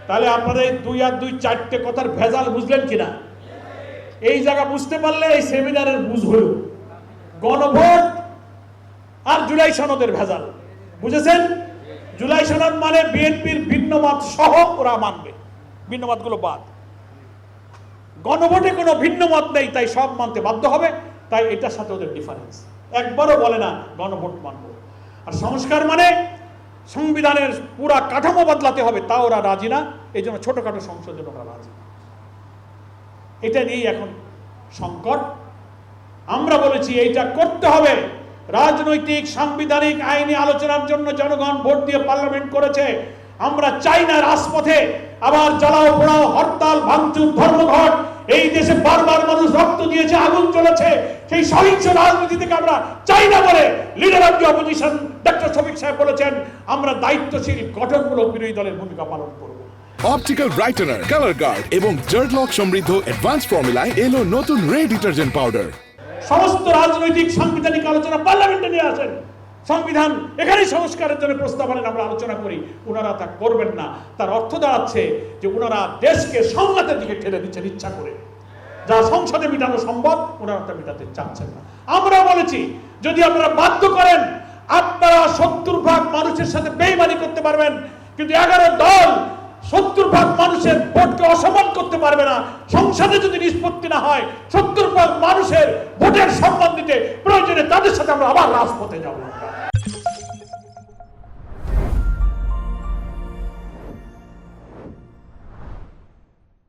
তাহলে আপনারা এই 2 আর 2 4টে কথার ভেজাল বুঝলেন কিনা? এই জায়গা বুঝতে পারলে এই সেমিনারের বুঝ হলো গণভোট আর জুলাই সনদের ভেজাল। বুঝেছেন? জুলাই সনদ মানে বিএনপির ভিন্নমত সহ ওরা মানবে, ভিন্নমতগুলো বাদ। গণভোটে কোনো ভিন্নমত নেই, তাই সব মানতে বাধ্য হবে। তাই এটার সাথে ওদের ডিফারেন্স। একবারও বলে না গণভোট মানব। আর সংস্কার মানে সংবিধানের পুরা কাঠামো বদলাতে হবে, তা ওরা রাজি না। এই জন্য ছোটখাটো সংশোধন ওরা রাজি। এটা নিয়েই এখন সংকট। আমরা বলেছি এইটা করতে হবে। রাজনৈতিক সাংবিধানিক আইনি আলোচনার জন্য জনগণ ভোট দিয়ে পার্লামেন্ট করেছে। আমরা চাই না রাজপথে আবার জ্বালাও পোড়াও, হরতাল, ভাঙচুর, ধর্মঘট। এই দেশে বারবার মানুষ রক্ত দিয়েছে, আগুন জ্বলেছে। সেই সহিংস রাজনীতি থেকে আমরা চাই না বলে leader of the opposition doctor Shafiq সাহেব বলেছেন আমরা দায়িত্বশীল গঠনমূলক বিরোধী দলের ভূমিকা পালন করব। অপটিক্যাল ব্রাইটেনার, কালার গার্ড এবং জার্ট লক সমৃদ্ধ অ্যাডভান্স ফর্মুলায় এলো নতুন রে ডিটারজেন্ট পাউডার। সমস্ত রাজনৈতিক সাংবিধানিক আলোচনা পার্লামেন্টে নিয়ে আসেন। সংবিধান এখানেই সংস্কারের জন্য প্রস্তাব আনেন, আমরা আলোচনা করি। ওনারা তা করবেন না। তার অর্থ দাঁড়াচ্ছে যে ওনারা দেশকে সংঘাতের দিকে ঠেলে দিচ্ছেন ইচ্ছা করে। যা সংসদে মেটানো সম্ভব ওনারা তা মেটাতে চাচ্ছেন না। আমরা বলেছি যদি আপনারা বাধ্য করেন, আপনারা 70% মানুষের সাথে বেইমানি করতে পারবেন, কিন্তু 11 দল 70% মানুষের ভোটকে অসম্মান করতে পারবে না। সংসদে যদি নিষ্পত্তি না হয় 70% মানুষের ভোটের সম্মান দিতে প্রয়োজনে তাদের সাথে আমরা আবার রাজপথে যাব।